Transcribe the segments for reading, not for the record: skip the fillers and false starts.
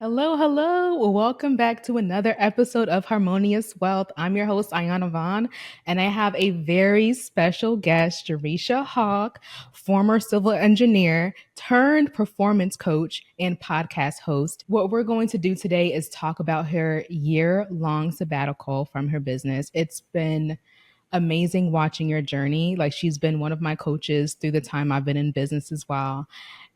Hello, hello. Well, welcome back to another episode of Harmonious Wealth. I'm your host, Iyanna Vaughn, and I have a very special guest, Jereshia Hawk, former civil engineer turned performance coach and podcast host. What we're going to do today is talk about her year-long sabbatical from her business. It's been amazing watching your journey. Like, she's been one of my coaches through the time I've been in business as well.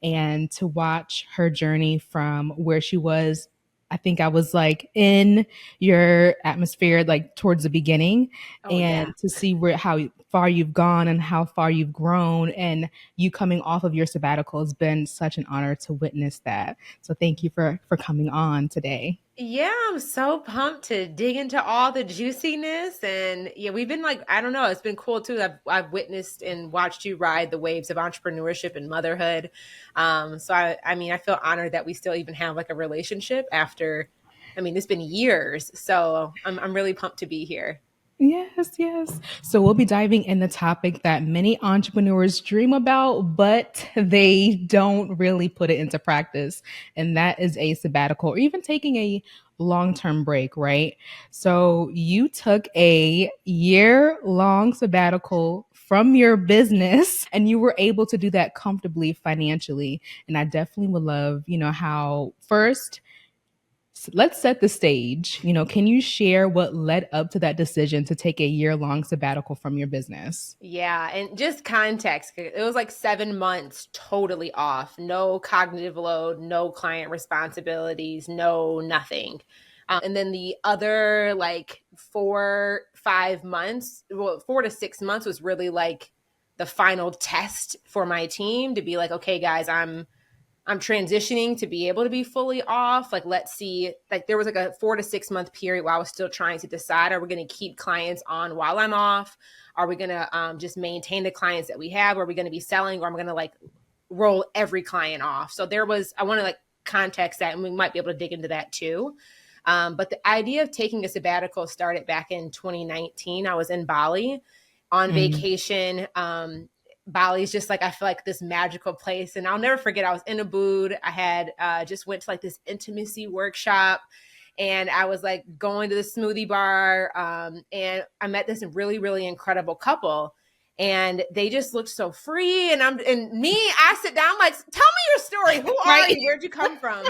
And to watch her journey from where she was, I think I was like in your atmosphere, like towards the beginning, Oh yeah. and to see how far you've gone and how far you've grown, and you coming off of your sabbatical has been such an honor to witness that. So thank you for coming on today. Yeah, I'm so pumped to dig into all the juiciness. And yeah, we've been like, I don't know, it's been cool too. I've witnessed and watched you ride the waves of entrepreneurship and motherhood. So I feel honored that we still even have like a relationship after, it's been years. So I'm really pumped to be here. Yes, yes. So we'll be diving in the topic that many entrepreneurs dream about, but they don't really put it into practice. And that is a sabbatical or even taking a long-term break, right? So you took a year-long sabbatical from your business and you were able to do that comfortably financially. And I definitely would love, how first let's set the stage. Can you share what led up to that decision to take a year-long sabbatical from your business? Yeah, and just context, it was like 7 months totally off, no cognitive load, no client responsibilities, no nothing. And then the other like 4, 5 months, well, 4 to 6 months was really like the final test for my team to be like, okay, guys, I'm transitioning to be able to be fully off. Like, let's see, like there was like a 4 to 6 month period where I was still trying to decide, are we going to keep clients on while I'm off? Are we going to just maintain the clients that we have? Are we going to be selling, or am I going to like roll every client off? So I want to like context that, and we might be able to dig into that too. But the idea of taking a sabbatical started back in 2019. I was in Bali on Mm. vacation. Bali's just like, I feel like this magical place. And I'll never forget, I was in Ubud. I had just went to like this intimacy workshop, and I was like going to the smoothie bar. And I met this really, really incredible couple, and they just looked so free. And I sit down, like, tell me your story. Who are Right. you? Where'd you come from?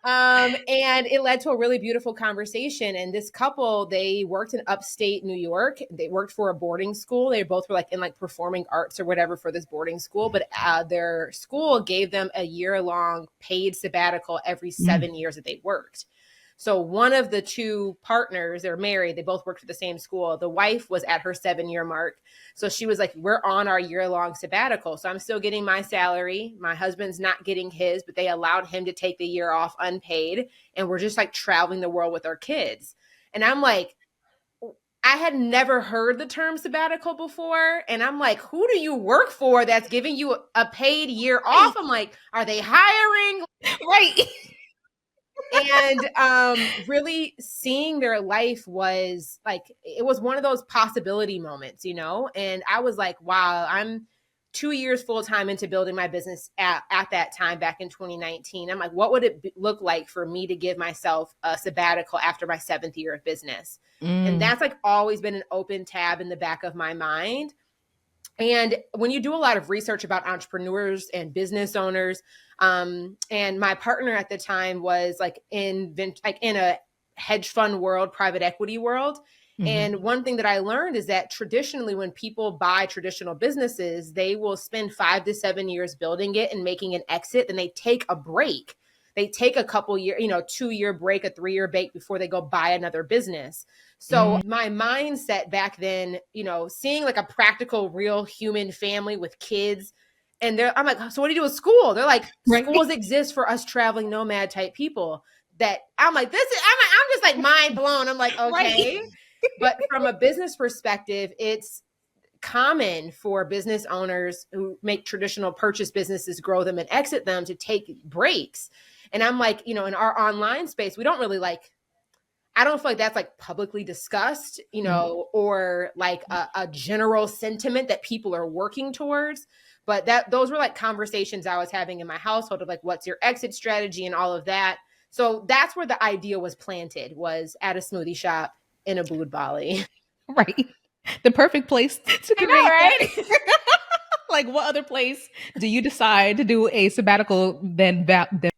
And it led to a really beautiful conversation. And this couple, they worked in upstate New York. They worked for a boarding school. They both were like in like performing arts or whatever for this boarding school, but their school gave them a year-long paid sabbatical every Mm. 7 years that they worked. So one of the two partners, they're married, they both worked for the same school. The wife was at her 7 year mark. So she was like, we're on our year-long sabbatical. So I'm still getting my salary. My husband's not getting his, but they allowed him to take the year off unpaid. And we're just like traveling the world with our kids. And I'm like, I had never heard the term sabbatical before. And I'm like, who do you work for that's giving you a paid year off? I'm like, are they hiring? Right. And really seeing their life was like, it was one of those possibility moments, and I was like, wow, I'm 2 years full-time into building my business at that time back in 2019. I'm like, what would it look like for me to give myself a sabbatical after my 7th year of business? And Mm. that's like always been an open tab in the back of my mind. And when you do a lot of research about entrepreneurs and business owners, and my partner at the time was like in a hedge fund world, private equity world. Mhm. And one thing that I learned is that traditionally, when people buy traditional businesses, they will spend 5 to 7 years building it and making an exit. Then they take a break. They take a couple year, 2 year break, a 3 year break before they go buy another business. So Mm. my mindset back then, seeing like a practical, real human family with kids, and I'm like, so what do you do with school? They're like, Right. schools exist for us traveling nomad type people. That I'm like, I'm just like mind blown. I'm like, Right. okay. But from a business perspective, it's common for business owners who make traditional purchase businesses, grow them and exit them, to take breaks. And I'm like, in our online space, we don't really like, I don't feel like that's like publicly discussed, Mm. or like a general sentiment that people are working towards. But those were like conversations I was having in my household of like, what's your exit strategy and all of that. So that's where the idea was planted, was at a smoothie shop in Ubud, Bali. Right. The perfect place to I create that. know, right? Like, what other place do you decide to do a sabbatical than Right.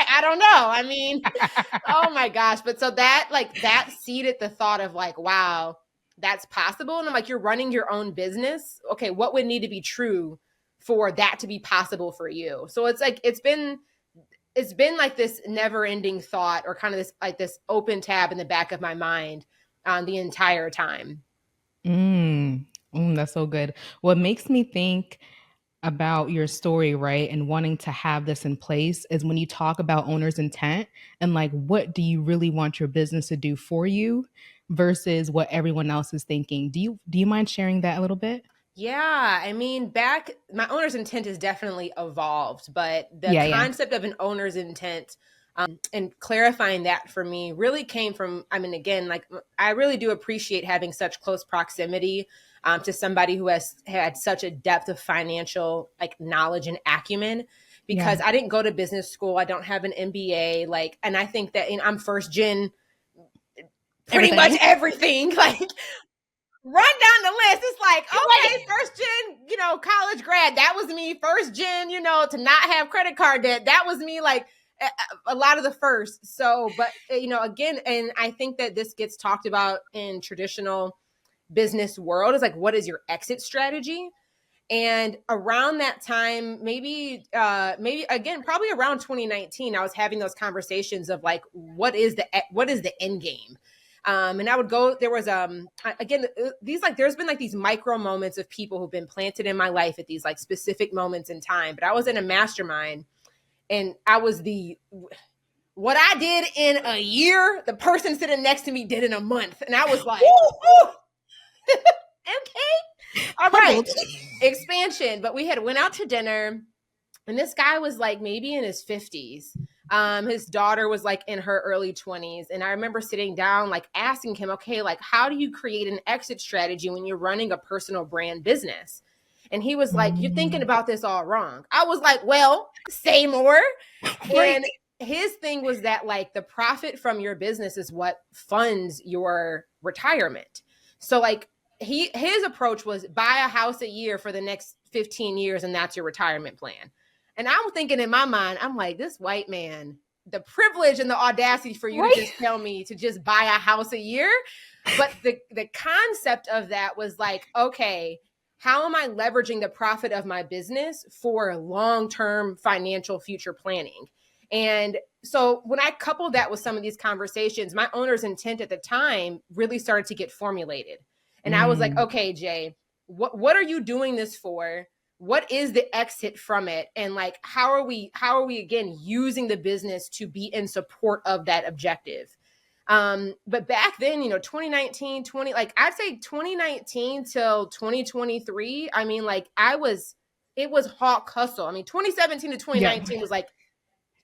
I don't know. I mean, oh my gosh. But so that, like, that seeded the thought of like, wow, that's possible. And I'm like, you're running your own business. Okay, what would need to be true for that to be possible for you? So it's like, it's been like this never ending thought, or kind of this, like, this open tab in the back of my mind the entire time. That's so good. What makes me think about your story, right, and wanting to have this in place is when you talk about owner's intent and like, what do you really want your business to do for you versus what everyone else is thinking. Do you mind sharing that a little bit? Yeah, I mean, my owner's intent has definitely evolved, but the Yeah, yeah. concept of an owner's intent, and clarifying that for me really came from, I mean, again, like, I really do appreciate having such close proximity to somebody who has had such a depth of financial, like, knowledge and acumen, Yeah. because I didn't go to business school. I don't have an MBA, like, and I think that, I'm first gen, pretty much Everything. everything. Like, run down the list. It's like, Right. okay, first gen, college grad. That was me. First gen, to not have credit card debt. That was me. Like, a lot of the first. So, but, again, and I think that this gets talked about in traditional business world, is like, what is your exit strategy? And around that time, maybe again, probably around 2019, I was having those conversations of like, what is the end game? And I would go, there was, again, there's been like these micro moments of people who've been planted in my life at these like specific moments in time. But I was in a mastermind, and I was what I did in a year, the person sitting next to me did in a month. And I was like, Woo! okay, all right, Humbled. expansion. But we had went out to dinner, and this guy was like maybe in his 50s. His daughter was like in her early 20s. And I remember sitting down, like, asking him, okay, like, how do you create an exit strategy when you're running a personal brand business? And he was like, you're thinking Mm. about this all wrong. I was like, well, say more. Right. And his thing was that, like, the profit from your business is what funds your retirement. So, like, his approach was buy a house a year for the next 15 years, and that's your retirement plan. And I'm thinking in my mind, I'm like, this white man, the privilege and the audacity for you to Right. just tell me to just buy a house a year. But the concept of that was like, okay, how am I leveraging the profit of my business for long-term financial future planning? And so when I coupled that with some of these conversations, my owner's intent at the time really started to get formulated. And I was like, Mm. okay, Jay, what are you doing this for? What is the exit from it? And like, how are we again using the business to be in support of that objective? But back then, 2019, like, I'd say 2019 till 2023, I mean, like, it was hawk hustle. I mean, 2017 to Yeah. 2019 was like,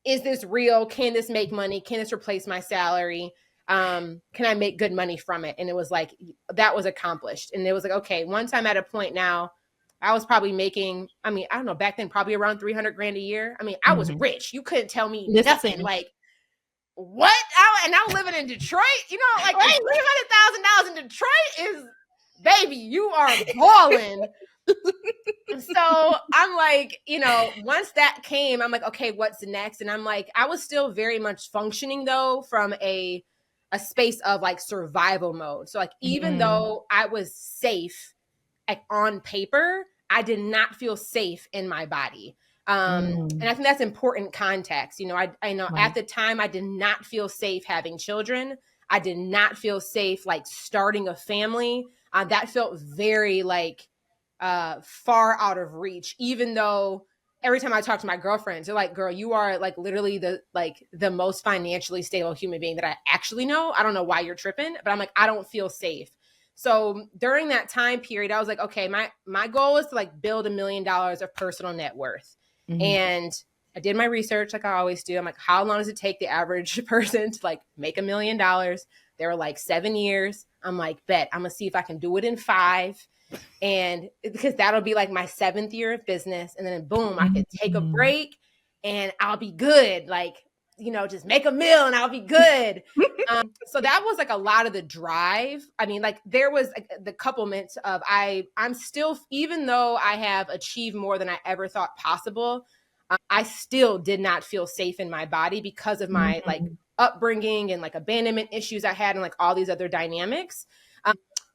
is this real? Can this make money? Can this replace my salary? Can I make good money from it? And it was like, that was accomplished. And it was like, okay, once I'm at a point now, I was probably making, I mean, I don't know, back then, probably around 300 grand a year. I mean, I was Mhm. rich. You couldn't tell me nothing. Listen. Like, what? And I'm living in Detroit. Like, Right. $300,000 in Detroit is, baby, you are balling. So I'm like, once that came, I'm like, okay, what's next? And I'm like, I was still very much functioning though from a space of like survival mode. So like, even Mm. though I was safe, like, on paper, I did not feel safe in my body. And Mm. I think that's important context. I know at Right. the time I did not feel safe having children. I did not feel safe like starting a family. That felt very like far out of reach, even though every time I talk to my girlfriends, they're like, girl, you are like literally the most financially stable human being that I actually know. I don't know why you're tripping, but I'm like, I don't feel safe. So during that time period, I was like, okay, my goal is to like build $1 million of personal net worth. Mhm. And I did my research like I always do. I'm like, how long does it take the average person to like make $1 million? They were like 7 years. I'm like, bet I'm gonna see if I can do it in 5. And because that'll be like my 7th year of business. And then boom, I could take a Mm. break and I'll be good. Like, just make a meal and I'll be good. So that was like a lot of the drive. I mean, like there was the couplement of I'm still, even though I have achieved more than I ever thought possible, I still did not feel safe in my body because of my like Mhm. upbringing and like abandonment issues I had and like all these other dynamics.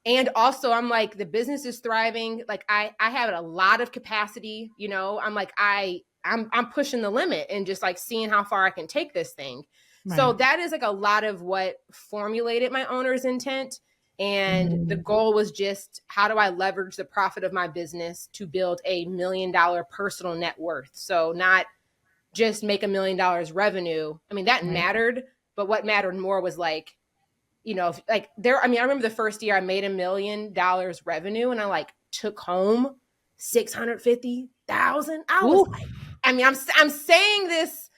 And also I'm like, the business is thriving. Like I have a lot of capacity, I'm like, I'm pushing the limit and just like seeing how far I can take this thing. So Right. that is like a lot of what formulated my owner's intent. And the Mm. goal was just, how do I leverage the profit of my business to build $1 million personal net worth? So not just make $1 million revenue. I mean, that Right. mattered, but what mattered more was like, like there, I mean, I remember the first year I made $1 million revenue and I like took home 650,000. I was Ooh. like, I mean, I'm saying this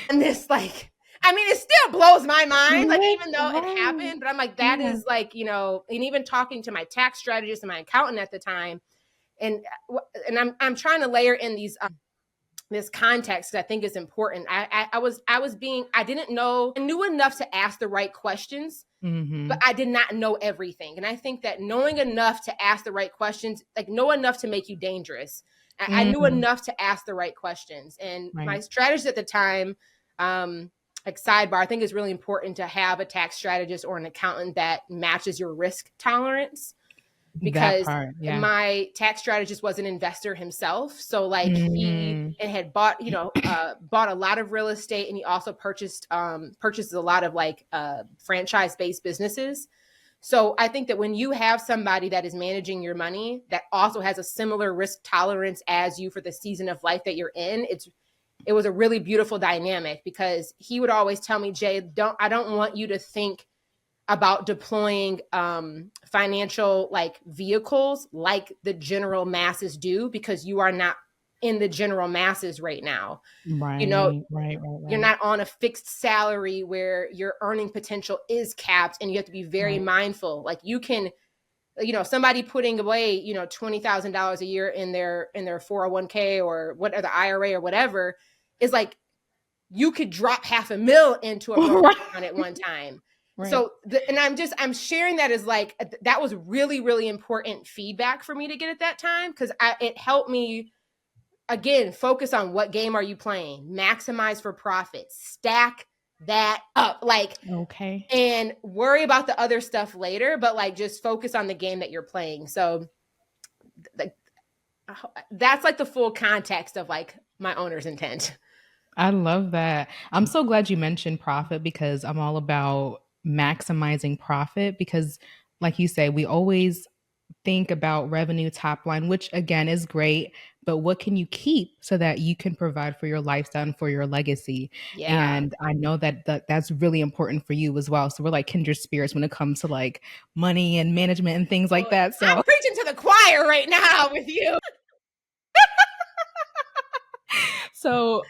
and this like, I mean, it still blows my mind, like Right. even though it Right. happened, but I'm like, that Yeah. is like, and even talking to my tax strategist and my accountant at the time, and I'm trying to layer in these this context that I think is important. I didn't know, I knew enough to ask the right questions, but Hmm. I did not know everything. And I think that knowing enough to ask the right questions, like know enough to make you dangerous. I knew Mm. enough to ask the right questions. And my Right. strategist at the time, like sidebar, I think it's really important to have a tax strategist or an accountant that matches your risk tolerance, That because part. Yeah. my tax strategist was an investor himself. So like he Mm. and had bought, bought a lot of real estate, and he also purchases a lot of like franchise based businesses. So I think that when you have somebody that is managing your money that also has a similar risk tolerance as you for the season of life that you're in, it was a really beautiful dynamic, because he would always tell me, Jay, I don't want you to think about deploying financial like vehicles like the general masses do, because you are not in the general masses right now. You know, Right. Right. Right. you're Right. not on a fixed salary where your earning potential is capped, and you have to be very Right. mindful. Like you can, somebody putting away, $20,000 a year in their 401k or whatever, the IRA or whatever, is like you could drop half a mil into a brokerage Right. account at one time. Right. So, and I'm sharing that as like, that was really, really important feedback for me to get at that time, because it helped me, again, focus on what game are you playing, maximize for profit, stack that up, like, Okay. and worry about the other stuff later, but like just focus on the game that you're playing. So, like, that's like the full context of like my owner's intent. I love that. I'm so glad you mentioned profit because I'm all about maximizing profit because like you say, we always think about revenue top line, which again is great, but what can you keep so that you can provide for your lifestyle and for your legacy? Yeah. And I know that that's really important for you as well. So we're like kindred spirits when it comes to like money and management and things like Well, that. I'm So preaching to the choir right now with you. So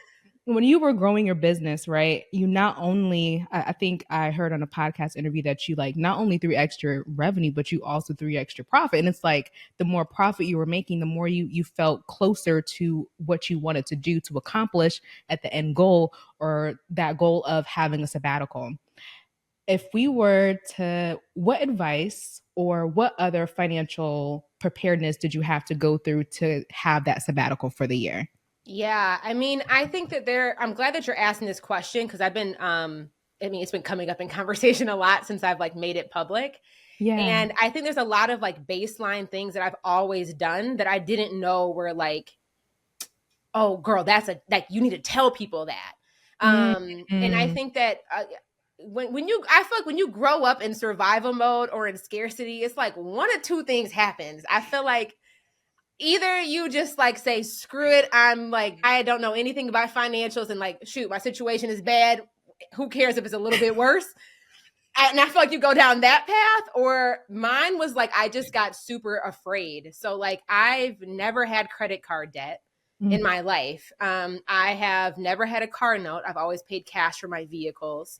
when you were growing your business, right, you not only, I think I heard on a podcast interview that you like not only threw extra revenue, but you also threw extra profit. And it's like the more profit you were making, the more you felt closer to what you wanted to do to accomplish at the end goal or that goal of having a sabbatical. If we were to, what advice or what other financial preparedness did you have to go through to have that sabbatical for the year? Yeah, I mean, I think that I'm glad that you're asking this question, because I've been I mean, it's been coming up in conversation a lot since I've like made it public. Yeah. And I think there's a lot of like baseline things that I've always done that I didn't know were like, oh girl, that's a, like, you need to tell people that. And I Mhm. think that I feel like when you grow up in survival mode or in scarcity, it's like one of two things happens. I feel like either you just like say, screw it, I'm like, I don't know anything about financials, and like, shoot, my situation is bad. Who cares if it's a little bit worse? And I feel like you go down that path. Or mine was like, I just got super afraid. So like, I've never had credit card debt in Mm, my life. I have never had a car note. I've always paid cash for my vehicles.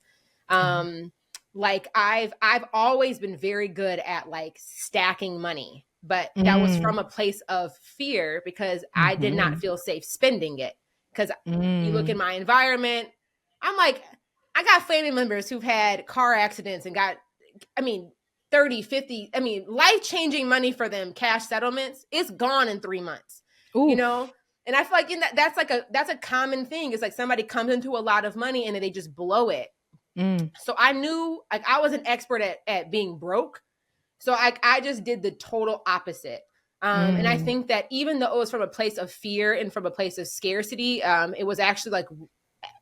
wow. Um, like I've always been very good at like stacking money, but that was Mm, from a place of fear, because I did not mhm, feel safe spending it. Because you look in mm, my environment, I'm like, I got family members who've had car accidents and got, I mean, 30, 50, I mean, life-changing money for them, cash settlements, it's gone in 3 months, you Oof. know? And I feel like that's a common thing. It's like somebody comes into a lot of money and then they just blow it. Mm. So I knew, like, I was an expert at being broke. So I just did the total opposite. And I Mm. think that even though it was from a place of fear and from a place of scarcity, it was actually like,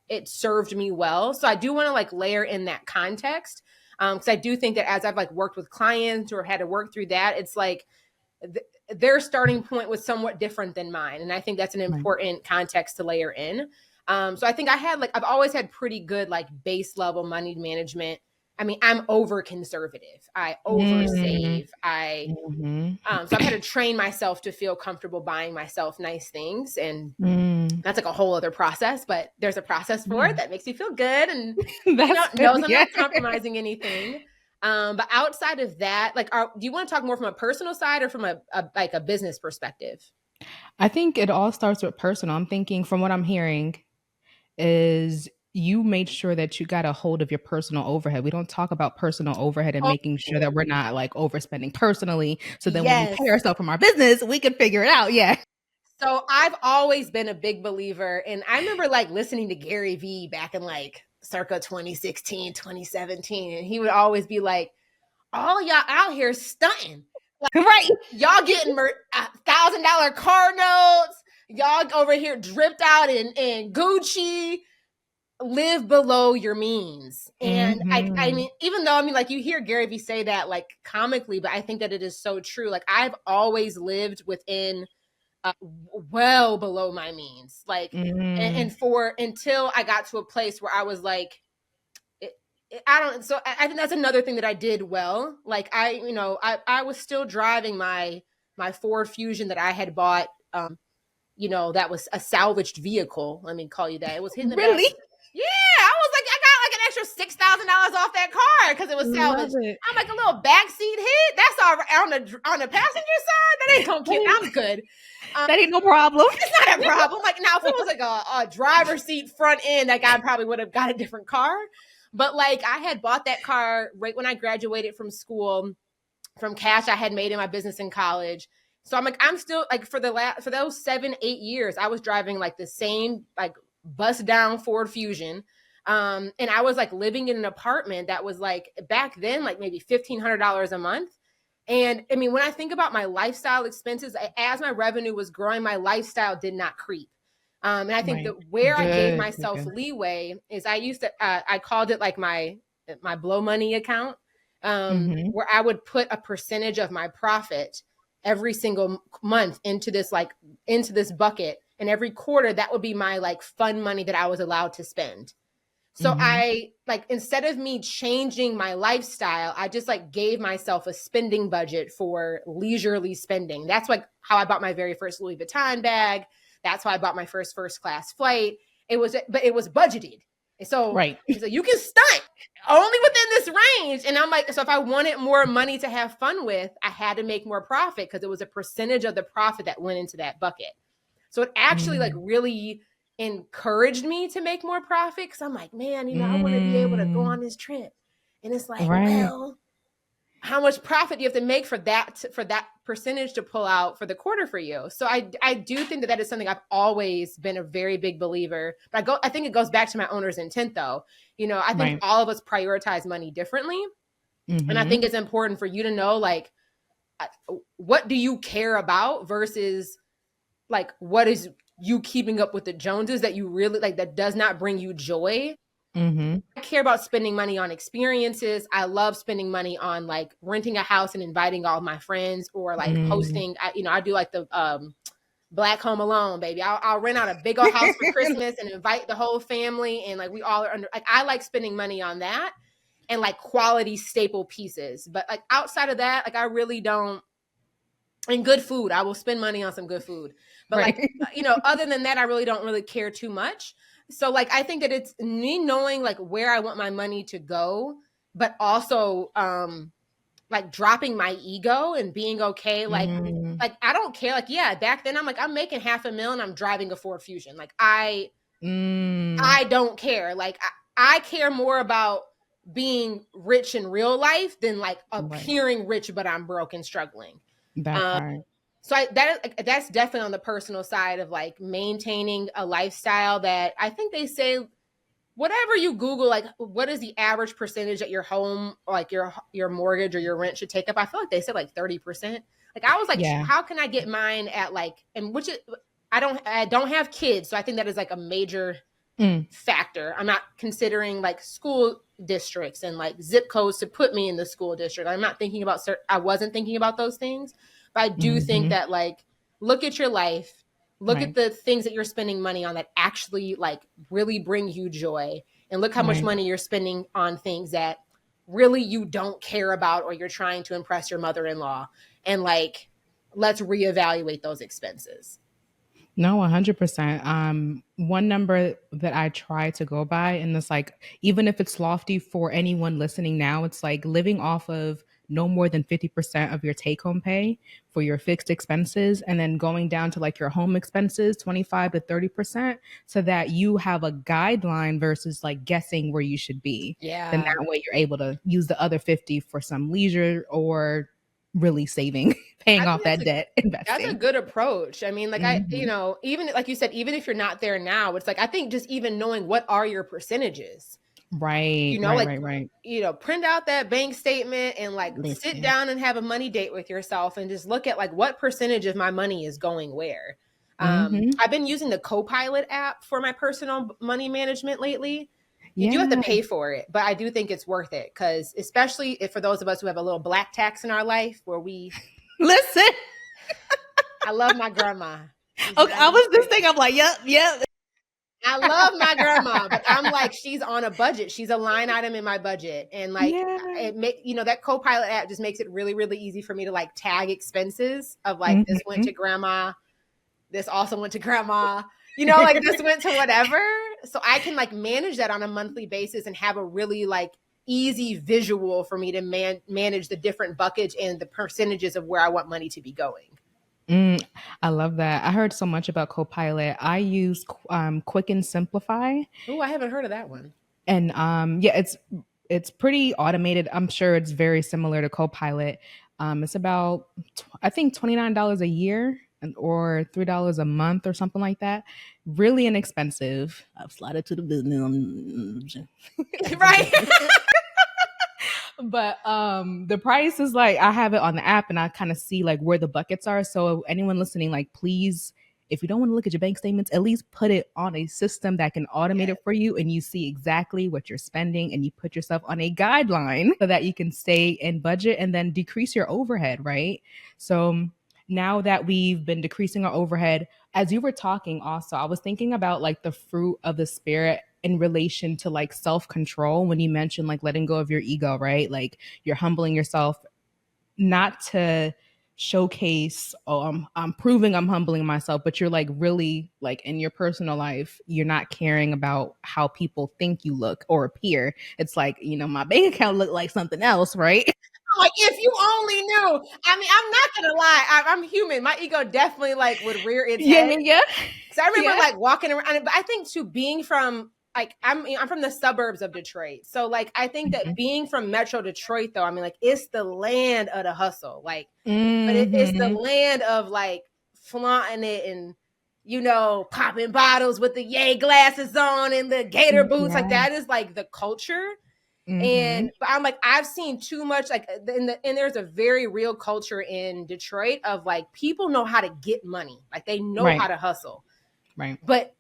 it served me well. So I do want to like layer in that context. Because I do think that as I've like worked with clients or had to work through that, it's like their starting point was somewhat different than mine. And I think that's an Right. important context to layer in. So I think I've always had pretty good like base level money management. I mean, I'm over conservative. I over Mm. save. I Mhm. so I've had to train myself to feel comfortable buying myself nice things, and Mm. that's like a whole other process. But there's a process for Yeah. it that makes me feel good, and That's good. knows I'm Yeah. not compromising anything. But outside of that, like, do you want to talk more from a personal side or from a business perspective? I think it all starts with personal. I'm thinking from what I'm hearing is you made sure that you got a hold of your personal overhead. We don't talk about personal overhead and making sure Oh, that we're not like overspending personally. So then when we pay yes. ourselves from our business, we can figure it out. Yeah. So I've always been a big believer. And I remember like listening to Gary Vee back in like circa 2016, 2017. And he would always be like, all y'all out here stunting. Right. Y'all getting $1,000 car notes. Y'all over here dripped out in Gucci. Live below your means. And I Mhm. mean, even though I mean, like you hear Gary Vee say that like comically, but I think that it is so true. Like I've always lived within well below my means. Like, Mm. and for until I got to a place where I was like, I don't. So I think that's another thing that I did well. Like I was still driving my Ford Fusion that I had bought. That was a salvaged vehicle. Let me call you that. It was hitting the back. Really? Yeah, I was like, I got like an extra $6,000 off that car because it was Love salvaged. it. I'm like a little backseat hit. That's all right on the passenger side. That ain't gonna That kill. ain't, I'm good. that ain't no problem. It's not a problem. Like now, if it was like a driver's seat front end, like I probably would have got a different car. But like I had bought that car right when I graduated from school from cash I had made in my business in college. So I'm like, I'm still like for those 7, 8 years, I was driving like the same like bust down Ford Fusion. And I was like living in an apartment that was like back then, like maybe $1,500 a month. And I mean, when I think about my lifestyle expenses, as my revenue was growing, my lifestyle did not creep. And I think Right. that where I gave Good. Good. myself Good. leeway is I used to, I called it like my blow money account, Mhm. where I would put a percentage of my profit every single month into this bucket. And every quarter, that would be my like fun money that I was allowed to spend. So Mhm. I like instead of me changing my lifestyle, I just like gave myself a spending budget for leisurely spending. That's like how I bought my very first Louis Vuitton bag. That's how I bought my first class flight. But it was budgeted. And so Right. it's like you can stunt only within this range. And I'm like, so if I wanted more money to have fun with, I had to make more profit because it was a percentage of the profit that went into that bucket. So it actually like Mm. really encouraged me to make more profit because I'm like, man, I want to be able to go on Mm. this trip. And it's like, Right. well, how much profit do you have to make for that percentage to pull out for the quarter for you? So I do think that is something I've always been a very big believer. But I think it goes back to my owner's intent though. I think Right. all of us prioritize money differently. And I Mhm. think it's important for you to know like what do you care about versus like what is you keeping up with the Joneses that you really like that does not bring you joy. Mhm. I care about spending money on experiences. I love spending money on like renting a house and inviting all my friends or like Mm. hosting. I do like the Black Home Alone, baby. I'll rent out a big old house for Christmas and invite the whole family. And like we all are under, like, I like spending money on that and like quality staple pieces. But like outside of that, like I really don't, and good food. I will spend money on some good food. But like, Right. other than that, I really don't really care too much. So like I think that it's me knowing like where I want my money to go, but also like dropping my ego and being okay. Mm. Like I don't care. Like, yeah, back then I'm like, I'm making $500,000 and I'm driving a Ford Fusion. Like I Mm, I don't care. Like I care more about being rich in real life than like right. appearing rich, but I'm broke and struggling. That Um, part. so that's definitely on the personal side of like maintaining a lifestyle that I think they say whatever you Google, like what is the average percentage that your home, or like your mortgage or your rent should take up? I feel like they said like 30%. Like I was like, Yeah. how can I get mine at like, and which is, I don't have kids, so I think that is like a major Mm, factor. I'm not considering like school districts and like zip codes to put me in the school district. I'm not thinking about I wasn't thinking about those things, but I do think hmm. that like look at your life, look at Right. the things that you're spending money on that actually like really bring you joy, and look how much Right. money you're spending on things that really you don't care about, or you're trying to impress your mother-in-law, and like let's reevaluate those expenses. No, 100%. One number that I try to go by, and it's like, even if it's lofty for anyone listening now, it's like living off of no more than 50% of your take home pay for your fixed expenses, and then going down to like your home expenses, 25 to 30%, so that you have a guideline versus like guessing where you should be. Then Yeah. that way you're able to use the other 50 for some leisure or really saving, I paying think off that debt, that's a investing. good approach. I mean, like you Hmm. know, even like you said, even if you're not there now, it's like I think just even knowing what are your percentages, Right, you know, right, like right, right. print out that bank statement and like sit Listen. down and have a money date with yourself and just look at like what percentage of my money is going where. Mhm. I've been using the Copilot app for my personal money management lately. You do have to Yeah. pay for it, but I do think it's worth it because especially if for those of us who have a little black tax in our life where we Listen. I love my grandma. She's Okay, I was just 96. thinking, I'm like, yep, yep. I love my grandma, but I'm like, she's on a budget. She's a line item in my budget. And like Yeah. it make that Copilot app just makes it really, really easy for me to like tag expenses of like this went to Mhm. grandma, this also went to grandma, like this went to whatever. So I can like manage that on a monthly basis and have a really like easy visual for me to manage the different buckets and the percentages of where I want money to be going. Mm, I love that. I heard so much about Copilot. I use Quick and Simplify, Oh, I haven't heard of that one. and yeah, it's pretty automated. I'm sure it's very similar to Copilot. It's about I think $29 a year or $3 a month or something like that. Really inexpensive. I've slotted to the business as a Right. business. But the price is like I have it on the app and I kind of see like where the buckets are. So anyone listening, like please, if you don't want to look at your bank statements, at least put it on a system that can automate Yeah. it for you and you see exactly what you're spending and you put yourself on a guideline so that you can stay in budget and then decrease your overhead, right? So now that we've been decreasing our overhead, as you were talking also, I was thinking about like the fruit of the spirit in relation to like self control when you mentioned like letting go of your ego, right? Like you're humbling yourself not to showcase, oh, I'm proving I'm humbling myself, but you're like really like in your personal life, you're not caring about how people think you look or appear. It's like, my bank account looked like something else, right? Like if you only knew. I mean, I'm not gonna lie. I'm human. My ego definitely like would rear its Yeah, head. yeah, yeah. So I remember Yeah. like walking around. But I think too, being from like I'm from the suburbs of Detroit. So like I think that being from Metro Detroit though, I mean like it's the land of the hustle. Like, but it's the Mm-hmm. land of like flaunting it and popping bottles with the yay glasses on and the gator boots. Like Yeah. that is like the culture. Mm-hmm. And but I'm like, I've seen too much like and there's a very real culture in Detroit of like people know how to get money. Like they know how Right. to hustle, Right. but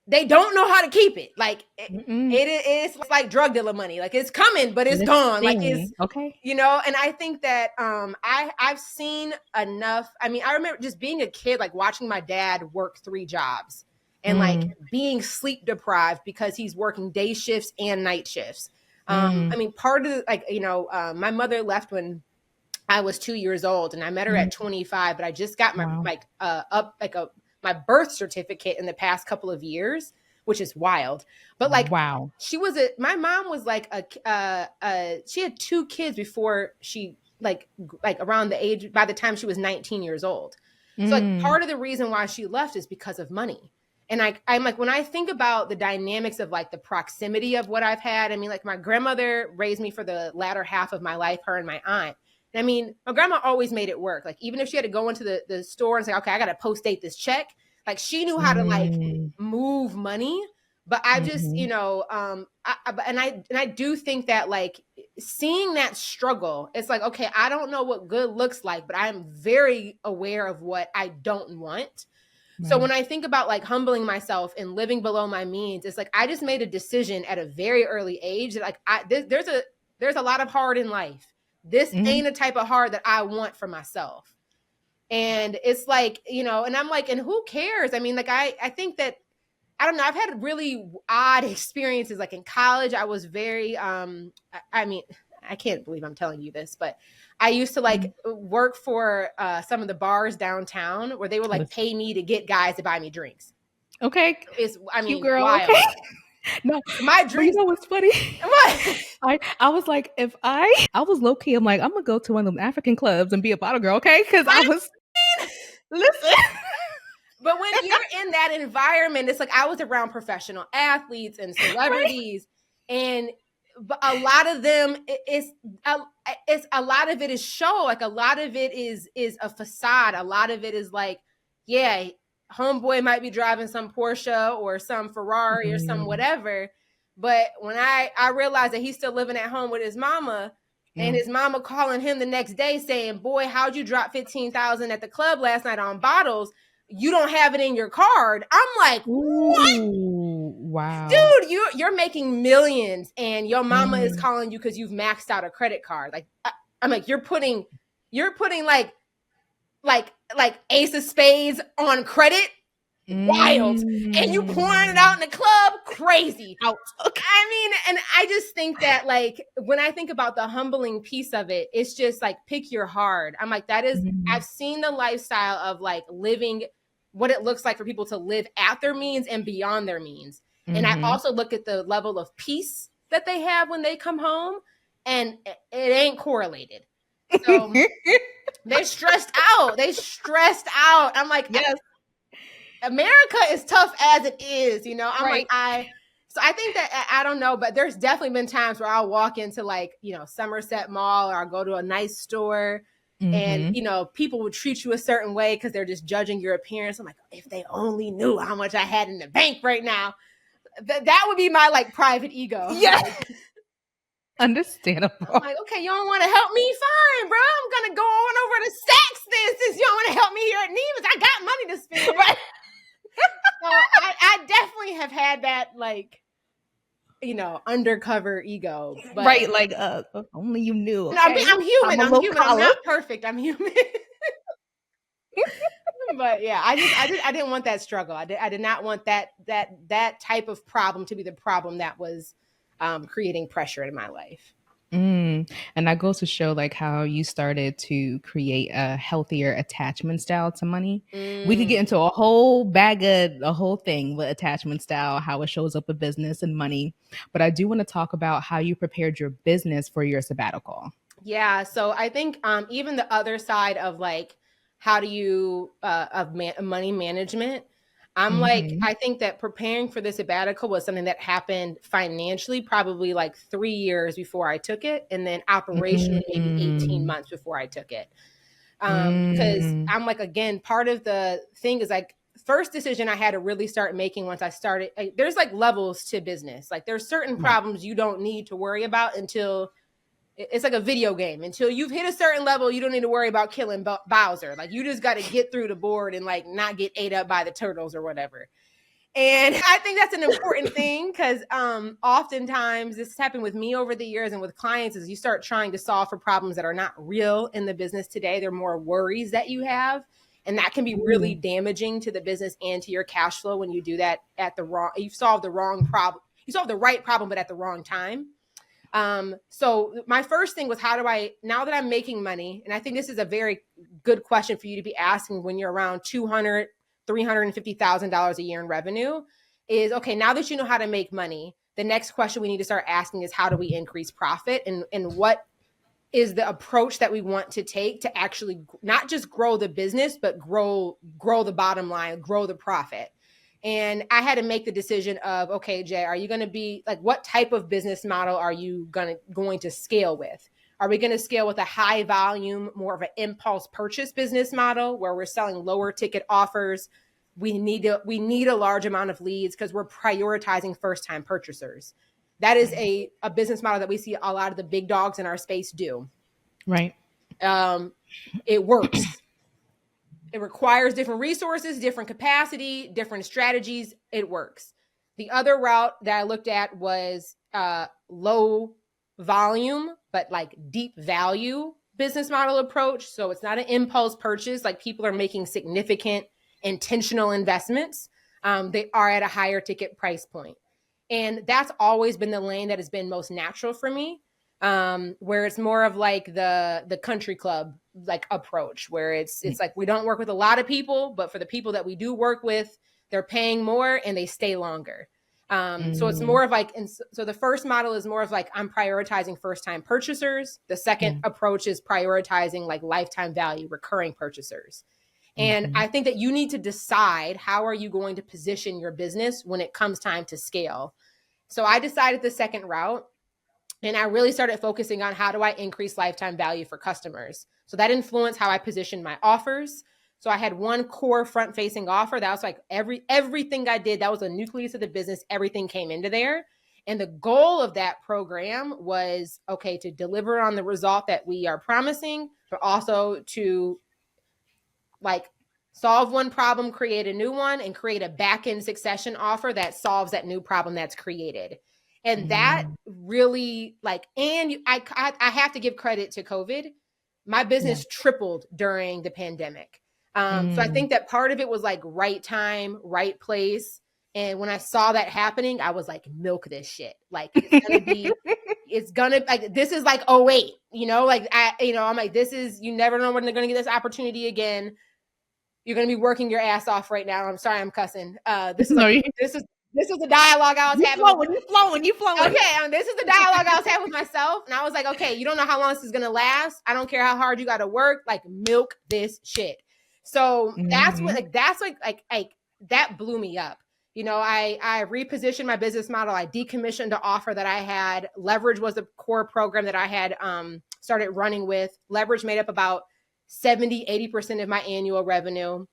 they don't know how to keep it. Like Mm-mm. it's like drug dealer money. Like it's coming, but it's gone. Like it's Listen. Okay. and I think that I've seen enough. I mean, I remember just being a kid, like watching my dad work three jobs and like Mm, being sleep deprived because he's working day shifts and night shifts. I mm, mean, part of like, my mother left when I was 2 years old and I met her mm. at 25, but I just got my Wow. like my birth certificate in the past couple of years, which is wild. But like Wow. my mom was like she had two kids before she like around the age by the time she was 19 years old. So like Mm, part of the reason why she left is because of money. And I'm like, when I think about the dynamics of like the proximity of what I've had, I mean, like my grandmother raised me for the latter half of my life, her and my aunt. And I mean, my grandma always made it work. Like even if she had to go into the store and say, okay, I got to post date this check. Like she knew how to like move money. But I just, you know, I do think that like seeing that struggle, it's like, okay, I don't know what good looks like, but I'm very aware of what I don't want. So when I think about like humbling myself and living below my means, it's like I just made a decision at a very early age that like there's a lot of hard in life. This ain't a type of hard that I want for myself. And it's like, you know, and I'm like, and who cares? I mean, like I think that I don't know, I've had really odd experiences. Like in college, I was very I mean, I can't believe I'm telling you this, but I used to like work for some of the bars downtown where they would like pay me to get guys to buy me drinks. Okay. It's, I mean, Cute girl. wild. Okay. No, my drinks. You know what's funny? What? I was like, if I was low key, I'm like, I'm gonna go to one of them African clubs and be a bottle girl, okay? Because I was listen. But when you're in that environment, it's like I was around professional athletes and celebrities, and a lot of them it's a lot of it is show. Like a lot of it is a facade. A lot of it is like, yeah, homeboy might be driving some Porsche or some Ferrari or some whatever. But when I realized that he's still living at home with his mama, and his mama calling him the next day saying, boy, how'd you drop 15,000 at the club last night on bottles? You don't have it in your card. I'm like, what? Ooh, wow. Dude, you're making millions and your mama is calling you because you've maxed out a credit card. Like I'm like, you're putting like ace of spades on credit. Wild. And you pouring it out in the club, crazy. Out. Okay. I mean, and I just think that like when I think about the humbling piece of it, it's just like pick your heart. I'm like, that is I've seen the lifestyle of like living what it looks like for people to live at their means and beyond their means. And I also look at the level of peace that they have when they come home, and it ain't correlated. So they're stressed out. I'm like, yes. America is tough as it is, you know. I'm right. So I think that I don't know, but there's definitely been times where I'll walk into like, you know, Somerset Mall, or I'll go to a nice store, and you know, people would treat you a certain way because they're just judging your appearance. I'm like, if they only knew how much I had in the bank right now, that would be my like private ego. Yes. Like, understandable. I'm like, okay, you don't want to help me? Fine, bro. I'm gonna go on over to Saks then, since you don't want to help me here at Neiman's. I got money to spend. Right. So I definitely have had that, like, you know, undercover ego. But, right, like only you knew. Okay? No, I'm human. I'm human. I'm not perfect. I'm human. But yeah, I didn't want that struggle. I did not want that type of problem to be the problem that was creating pressure in my life. And that goes to show like how you started to create a healthier attachment style to money. We could get into a whole bag of a whole thing with attachment style, how it shows up in business and money. But I do want to talk about how you prepared your business for your sabbatical. Yeah. So I think even the other side of like, how do you money management? I'm like, I think that preparing for the sabbatical was something that happened financially probably like 3 years before I took it, and then operationally maybe 18 months before I took it. Because I'm like, again, part of the thing is like, first decision I had to really start making once I started, there's like levels to business. Like there's certain problems you don't need to worry about until it's like a video game. Until you've hit a certain level, you don't need to worry about killing Bowser. Like you just got to get through the board and like not get ate up by the turtles or whatever. And I think that's an important thing, because oftentimes this has happened with me over the years and with clients, is you start trying to solve for problems that are not real in the business today. They're more worries that you have. And that can be really damaging to the business and to your cash flow when you do that you solve the wrong problem. You solve the right problem, but at the wrong time. So my first thing was, now that I'm making money, and I think this is a very good question for you to be asking when you're around $200,000, $350,000 a year in revenue, is, okay, now that you know how to make money, the next question we need to start asking is, how do we increase profit, and what is the approach that we want to take to actually not just grow the business, but grow the bottom line, grow the profit. And I had to make the decision of, okay, Jay, are you going to be like, what type of business model are you going to scale with? Are we going to scale with a high volume, more of an impulse purchase business model where we're selling lower ticket offers? We need a large amount of leads because we're prioritizing first time purchasers. That is a business model that we see a lot of the big dogs in our space do. Right. It works. It requires different resources, different capacity, different strategies. It works. The other route that I looked at was low volume, but like deep value business model approach. So it's not an impulse purchase, like people are making significant intentional investments. They are at a higher ticket price point. And that's always been the lane that has been most natural for me. Where it's more of like the country club like approach, where it's like we don't work with a lot of people, but for the people that we do work with, they're paying more and they stay longer. So it's more of like, and so the first model is more of like, I'm prioritizing first time purchasers. The second approach is prioritizing like lifetime value, recurring purchasers. And I think that you need to decide how are you going to position your business when it comes time to scale. So I decided the second route. And I really started focusing on how do I increase lifetime value for customers. So that influenced how I positioned my offers. So I had one core front facing offer that was like everything I did, that was a nucleus of the business. Everything came into there. And the goal of that program was, okay, to deliver on the result that we are promising, but also to like solve one problem, create a new one, and create a back-end succession offer that solves that new problem that's created. And that really like, and I have to give credit to COVID. My business tripled during the pandemic. So I think that part of it was like right time, right place. And when I saw that happening, I was like, milk this shit. Like it's gonna like, this is like, oh wait, like I'm like, this is, you never know when they're gonna get this opportunity again. You're gonna be working your ass off right now. I'm sorry, I'm cussing. This is the dialogue I was having. You flowing. Okay, this is the dialogue I was having with myself, and I was like, okay, you don't know how long this is gonna last. I don't care how hard you got to work. Like, milk this shit. So that's what that blew me up. I repositioned my business model. I decommissioned the offer that I had. Leverage was a core program that I had started running with. Leverage made up about 70-80% of my annual revenue.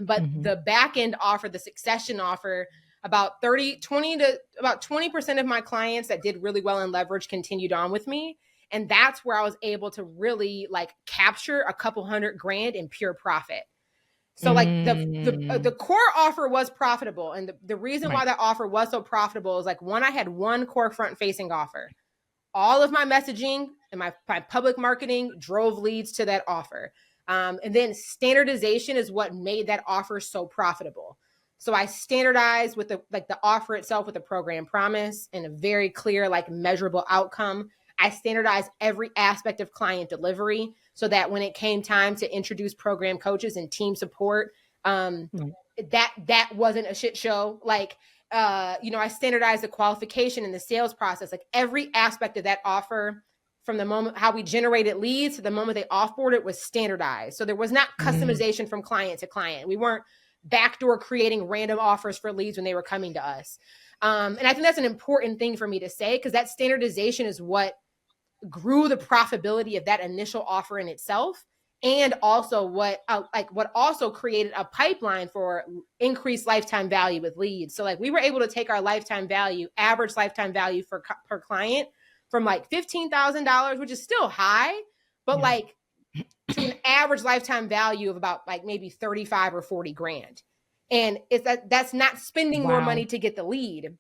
But the back end offer, the succession offer, about 20% of my clients that did really well in leverage continued on with me. And that's where I was able to really like capture a couple $100,000 in pure profit. So like the core offer was profitable. And the reason why that offer was so profitable is like, one, I had one core front facing offer. All of my messaging and my public marketing drove leads to that offer. And then standardization is what made that offer so profitable. So I standardized with the offer itself with a program promise and a very clear, like measurable outcome. I standardized every aspect of client delivery so that when it came time to introduce program coaches and team support, that wasn't a shit show. Like, I standardized the qualification and the sales process, like every aspect of that offer from the moment how we generated leads to the moment they offboarded was standardized. So there was not customization from client to client. We weren't backdoor creating random offers for leads when they were coming to us. And I think that's an important thing for me to say, because that standardization is what grew the profitability of that initial offer in itself. And also what also created a pipeline for increased lifetime value with leads. So like we were able to take our lifetime value, average lifetime value per client from like $15,000, which is still high, but like to an average lifetime value of about like maybe 35 or 40 grand. And it's that's not spending more money to get the lead.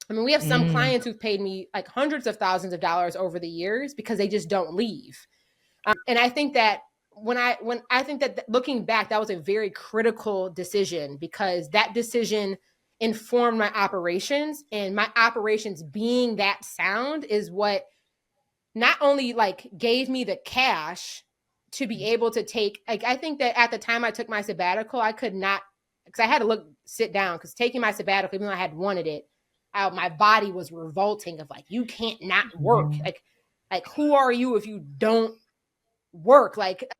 I mean, we have some clients who've paid me like hundreds of thousands of dollars over the years because they just don't leave. And I think that looking back, that was a very critical decision, because that decision informed my operations, and my operations being that sound is what not only like gave me the cash to be able to take, like, I think that at the time I took my sabbatical, I could not, because I had to sit down, because taking my sabbatical, even though I had wanted it, my body was revolting of like, you can't not work. Like who are you if you don't work? Like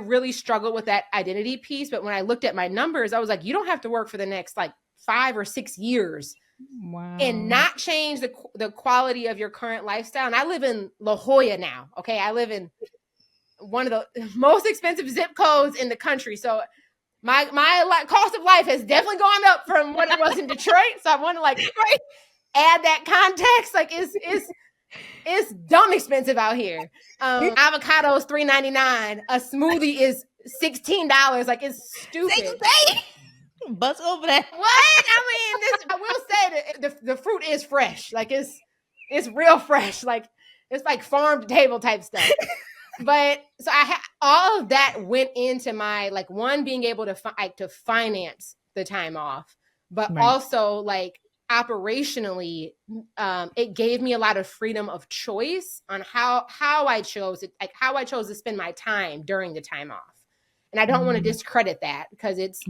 really struggled with that identity piece. But when I looked at my numbers, I was like, you don't have to work for the next like 5 or 6 years and not change the quality of your current lifestyle. And I live in La Jolla now. Okay. I live in one of the most expensive zip codes in the country. So my cost of life has definitely gone up from what it was in Detroit. So I want to like add that context. Like it's dumb expensive out here. Avocado is $3.99. A smoothie is $16. Like it's stupid. Bust over that. What? I mean, I will say that the fruit is fresh. Like it's real fresh. Like it's like farm to table type stuff. But so all of that went into my like one being able to to finance the time off, but also like operationally, it gave me a lot of freedom of choice on how I chose it, like how I chose to spend my time during the time off. And I don't want to discredit that because it's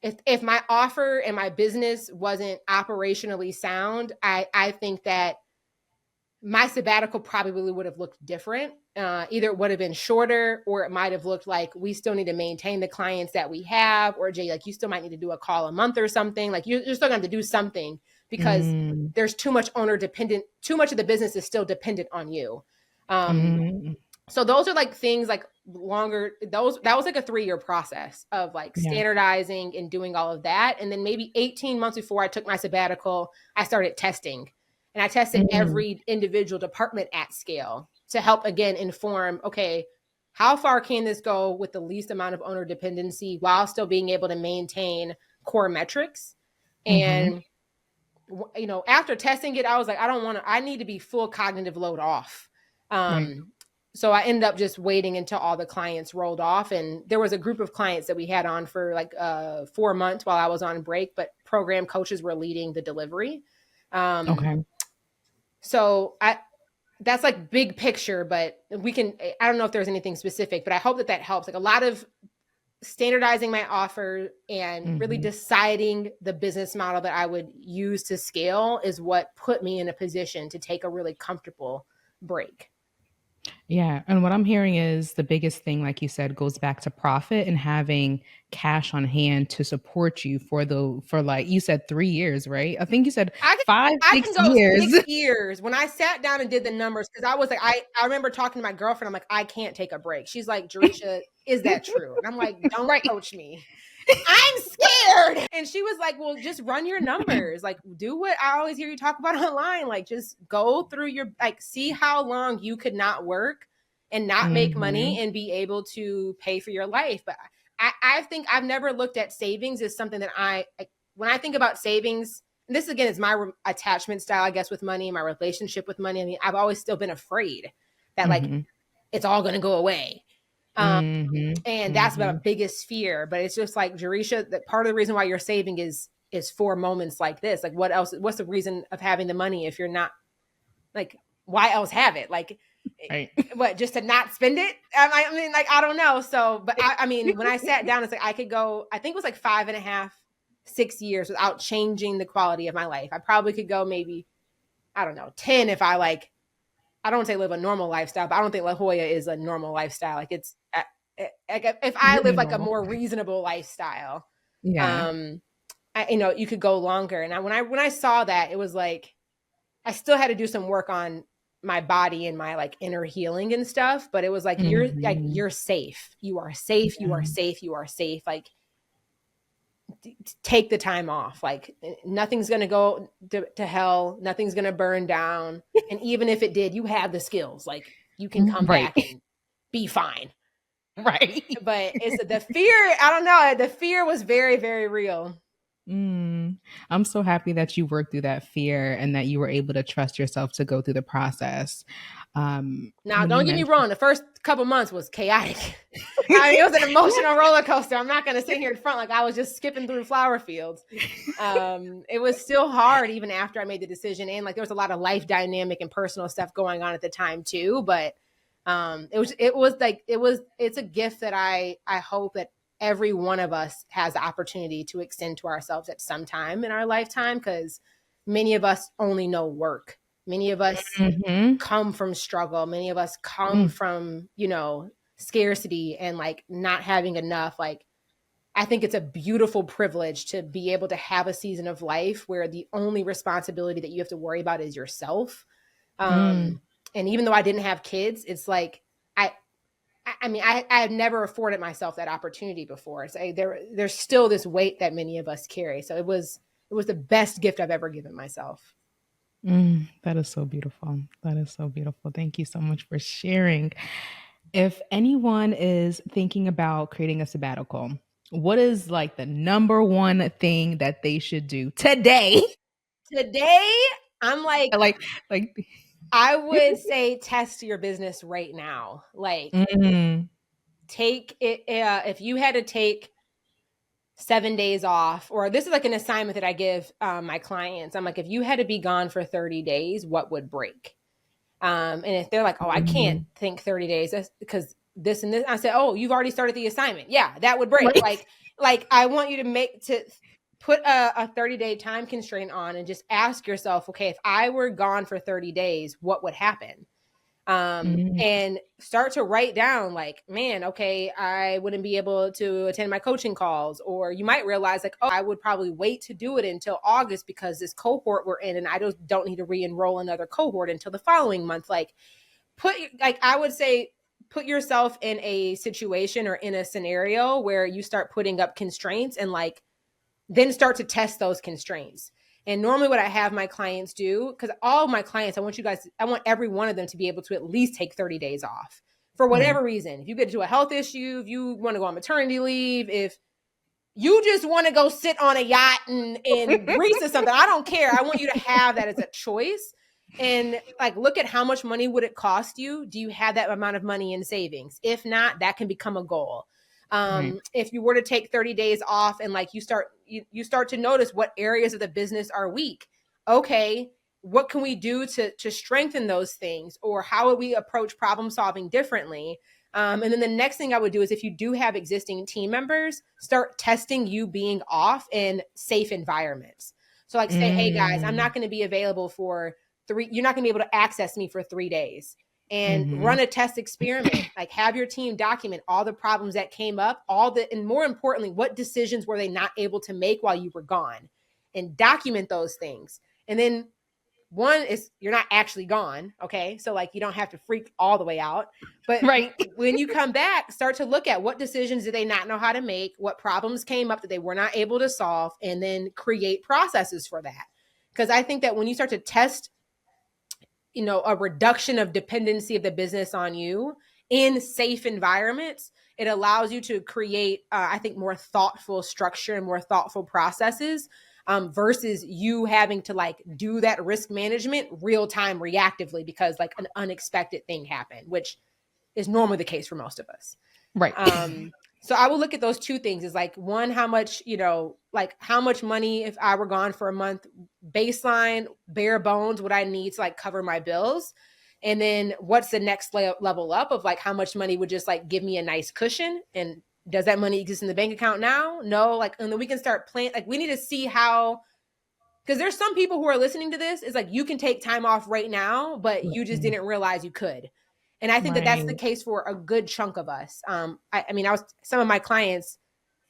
if my offer and my business wasn't operationally sound, I think that my sabbatical probably would have looked different. Either it would have been shorter, or it might have looked like we still need to maintain the clients that we have, or Jay, like you still might need to do a call a month or something. Like you're still going to have to do something because there's too much too much of the business is still dependent on you. So those are like things like longer, that was like a 3-year process of like standardizing and doing all of that. And then maybe 18 months before I took my sabbatical, I started testing. And I tested every individual department at scale to help, again, inform, okay, how far can this go with the least amount of owner dependency while still being able to maintain core metrics? And, you know, after testing it, I was like, I need to be full cognitive load off. So I ended up just waiting until all the clients rolled off. And there was a group of clients that we had on for like 4 months while I was on break, but program coaches were leading the delivery. So that's like big picture, but I don't know if there's anything specific, but I hope that helps. Like a lot of standardizing my offer and really deciding the business model that I would use to scale is what put me in a position to take a really comfortable break. Yeah. And what I'm hearing is the biggest thing, like you said, goes back to profit and having cash on hand to support you for like you said 3 years, right? I think you said 6 years. 6 years. When I sat down and did the numbers, because I was like, I remember talking to my girlfriend. I'm like, I can't take a break. She's like, Jereshia, is that true? And I'm like, don't coach me. I'm scared. And she was like, well, just run your numbers. Like, do what I always hear you talk about online. Like, just go through see how long you could not work and not make money and be able to pay for your life. But I think I've never looked at savings as something that when I think about savings, and this again is my attachment style, I guess, with money, my relationship with money. I mean, I've always still been afraid that like it's all going to go away. And that's my biggest fear. But it's just like, Jereshia, that part of the reason why you're saving is for moments like this. Like, what else? What's the reason of having the money if you're not, like, why else have it? Like, what, just to not spend it? I mean, like, I don't know. So, but I mean, when I sat down, it's like I could go, I think it was like 5.5, 6 years without changing the quality of my life. I probably could go maybe, I don't know, 10 if I like, I don't want to say live a normal lifestyle, but I don't think La Jolla is a normal lifestyle. Like it's, if I live like a more reasonable lifestyle, you know, you could go longer. And when I saw that, it was like, I still had to do some work on my body and my like inner healing and stuff. But it was like, you're safe. You are safe. You are safe. You are safe. Like, take the time off. Like, nothing's going to go to hell. Nothing's going to burn down. And even if it did, you have the skills. Like, you can come back and be fine. Right. But it's the fear. I don't know. The fear was very, very real. I'm so happy that you worked through that fear and that you were able to trust yourself to go through the process. Now, don't get me wrong. The first couple months was chaotic. I mean, it was an emotional roller coaster. I'm not going to sit here in front like I was just skipping through flower fields. It was still hard even after I made the decision. And like, there was a lot of life dynamic and personal stuff going on at the time too. But it's a gift that I hope that every one of us has the opportunity to extend to ourselves at some time in our lifetime, because many of us only know work. Many of us come from struggle. Many of us come from, you know, scarcity and like not having enough, like I think it's a beautiful privilege to be able to have a season of life where the only responsibility that you have to worry about is yourself. Mm. And even though I didn't have kids, it's like I I mean, I had never afforded myself that opportunity before. So there's still this weight that many of us carry. So it was the best gift I've ever given myself. That is so beautiful. That is so beautiful. Thank you so much for sharing. If anyone is thinking about creating a sabbatical, what is like the number one thing that they should do today? Today, I'm like, like I would say test your business right now. Like, mm, take it, if you had to take 7 days off, or this is like an assignment that I give my clients. I'm like, if you had to be gone for 30 days, what would break? And if they're like, oh, I can't mhm. think 30 days, that's because this and this. I said, oh, you've already started the assignment. Yeah, that would break. Right. Like I want you to put a 30-day time constraint on and just ask yourself, okay, if I were gone for 30 days, what would happen? Mm, And start to write down like, man, okay, I wouldn't be able to attend my coaching calls. Or you might realize like, oh, I would probably wait to do it until August because this cohort we're in and I just don't need to re-enroll another cohort until the following month. Like I would say put yourself in a situation or in a scenario where you start putting up constraints and like then start to test those constraints. And normally what I have my clients do, because all of my clients, I want every one of them to be able to at least take 30 days off for right. whatever reason. If you get into a health issue, if you want to go on maternity leave, if you just want to go sit on a yacht in Greece or something, I don't care. I want you to have that as a choice. And like, look at how much money would it cost you? Do you have that amount of money in savings? If not, that can become a goal. Right. If you were to take 30 days off and like you start to notice what areas of the business are weak. Okay, what can we do to strengthen those things? Or how would we approach problem solving differently? And then the next thing I would do is if you do have existing team members, start testing you being off in safe environments. So like say, hey guys, I'm Mm, not going to be available for you're not going to be able to access me for 3 days, and mhm. run a test experiment. Like have your team document all the problems that came up, and more importantly, what decisions were they not able to make while you were gone, and document those things. And then one is you're not actually gone. Okay. So like you don't have to freak all the way out. But Right. when you come back, start to look at what decisions did they not know how to make, what problems came up that they were not able to solve, and then create processes for that. Because I think that when you start to test, a reduction of dependency of the business on you in safe environments, it allows you to create, I think, more thoughtful structure and more thoughtful processes, versus you having to like do that risk management real time reactively because like an unexpected thing happened, which is normally the case for most of us. Right. So I will look at those two things, is like, one, how much, like how much money, if I were gone for a month, baseline, bare bones, would I need to like cover my bills? And then what's the next level up of like how much money would just like give me a nice cushion? And does that money exist in the bank account now? No. Like, and then we can start planning. Like we need to see how, because there's some people who are listening to this, it's like you can take time off right now, but you just Mhm. didn't realize you could. And I think that that's the Right. case for a good chunk of us. I mean, some of my clients,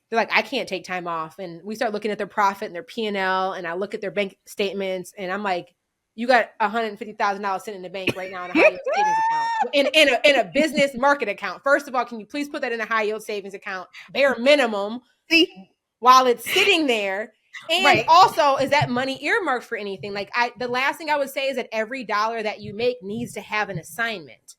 they're like, I can't take time off. And we start looking at their profit and their P&L, and I look at their bank statements, and I'm like, you got $150,000 sitting in the bank right now in a high yield savings account, in a business market account. First of all, can you please put that in a high yield savings account, bare minimum, See? while it's sitting there? And Right. also, is that money earmarked for anything? Like the last thing I would say is that every dollar that you make needs to have an assignment.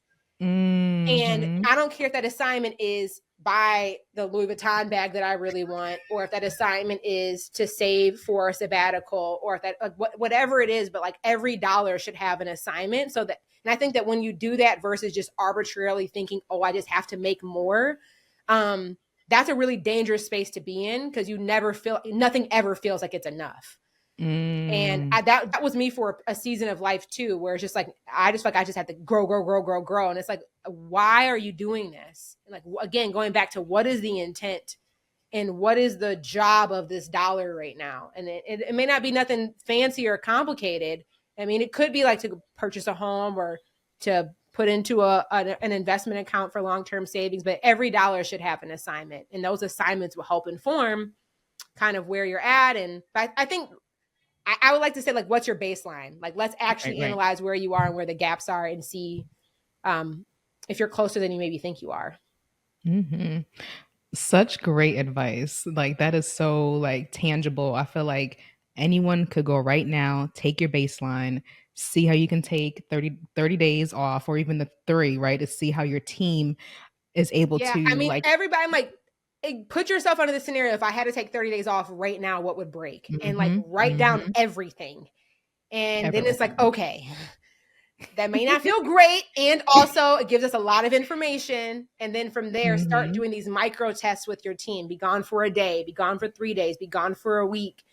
And Mhm. I don't care if that assignment is buy the Louis Vuitton bag that I really want, or if that assignment is to save for a sabbatical, or if that, like, whatever it is, but like every dollar should have an assignment. So that, and I think that when you do that versus just arbitrarily thinking, oh, I just have to make more, that's a really dangerous space to be in, because nothing ever feels like it's enough. And Mm. that was me for a season of life too, where it's just like I just had to grow, grow, grow, grow, grow. And it's like, why are you doing this? And like, again, going back to what is the intent and what is the job of this dollar right now? And it may not be nothing fancy or complicated. I mean, it could be like to purchase a home, or to put into an investment account for long-term savings, but every dollar should have an assignment, and those assignments will help inform kind of where you're at. And I think I would like to say, like, what's your baseline? Like, let's Right, actually right. analyze where you are and where the gaps are, and see um, if you're closer than you maybe think you are. Hmm. Such great advice. Like that is so like tangible. I feel like anyone could go right now, take your baseline, see how you can take 30 days off or even the 3, right? To see how your team is able Yeah, I to mean, like everybody, I'm like, put yourself under the scenario. If I had to take 30 days off right now, what would break? And like, mhm, write down mhm, everything. And then it's like, everything. okay, that may not feel great. And also, it gives us a lot of information. And then from there, start Mhm, doing these micro tests with your team. Be gone for a day, be gone for 3 days, be gone for a week.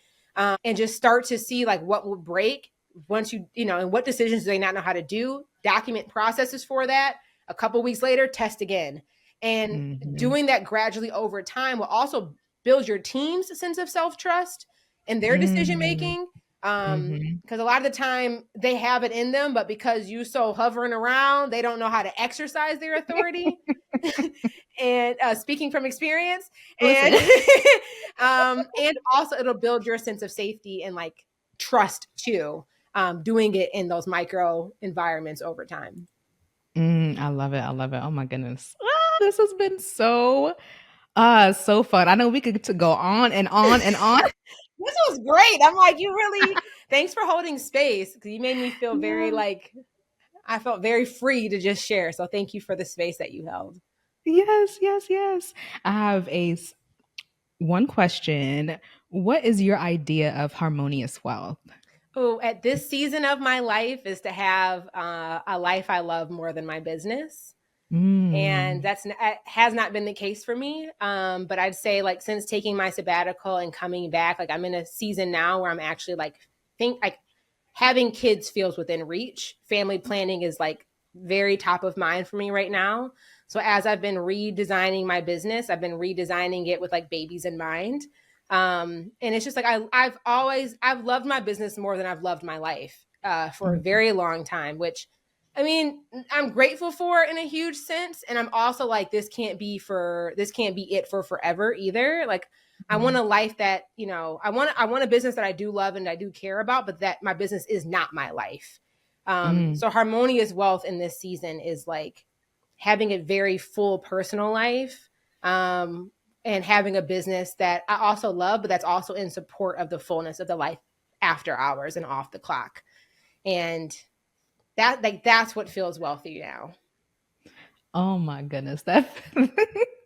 And just start to see like what will break once and what decisions do they not know how to do. Document processes for that. A couple weeks later, test again. And mhm, doing that gradually over time will also build your team's sense of self trust and their decision mm, making. mhm. Because a lot of the time they have it in them, but because you so hovering around, they don't know how to exercise their authority. And speaking from experience, and Listen. and also it'll build your sense of safety and like trust too. Doing it in those micro environments over time. I love it. I love it. Oh my goodness. This has been so fun. I know we could to go on and on and on. This was great. I'm like, you really, thanks for holding space, because you made me feel very Yeah. like, I felt very free to just share. So thank you for the space that you held. Yes, yes, yes. I have one question. What is your idea of harmonious wealth? Oh, at this season of my life is to have a life I love more than my business. And Mm. that's has not been the case for me. But I'd say, like, since taking my sabbatical and coming back, like, I'm in a season now where I'm actually like, think like having kids feels within reach. Family planning is like very top of mind for me right now. So as I've been redesigning my business, I've been redesigning it with like babies in mind. And it's just like I've loved my business more than I've loved my life for a Mhm, very long time, which, I mean, I'm grateful for in a huge sense. And I'm also like, this can't be it for forever either. Like, I want mhm, a life that, I want a business that I do love and I do care about, but that my business is not my life. mm, So harmonious wealth in this season is like having a very full personal life, um, and having a business that I also love, but that's also in support of the fullness of the life after hours and off the clock. And that's what feels wealthy now. oh my goodness. That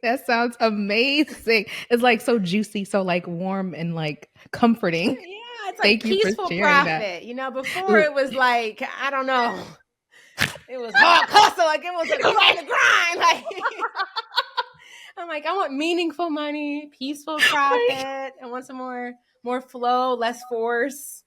that sounds amazing. It's like so juicy, so like warm and like comforting. Yeah, it's like Thank you for peaceful sharing that. profit. Before L it was like, I don't know, it was hard hustle, like it was a grind to grind. Like, I'm like, I want meaningful money, peaceful Right, profit. I want some more flow, less force.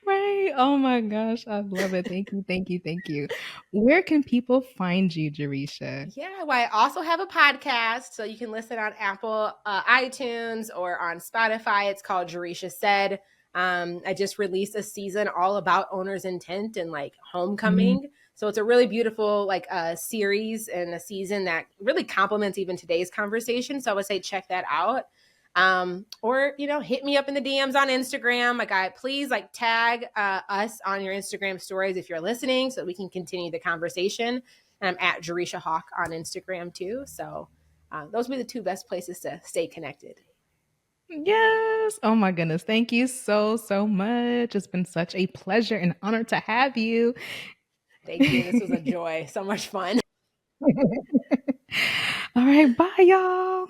right. Oh my gosh, I love it. Thank you, thank you, thank you. Where can people find you, Jerisha? Yeah, well, I also have a podcast, so you can listen on Apple, iTunes, or on Spotify. It's called Jereshia Said. I just released a season all about owner's intent and like Mm, homecoming. So it's a really beautiful like series and a season that really complements even today's conversation. So I would say check that out. Or hit me up in the DMs on Instagram. Like, please like tag us on your Instagram stories if you're listening, so we can continue the conversation. And I'm at Jereshia Hawk on Instagram too. So those would be the two best places to stay connected. yes. Oh my goodness. Thank you so, so much. It's been such a pleasure and honor to have you. Thank you. This was a joy. So much fun. All right. Bye, y'all.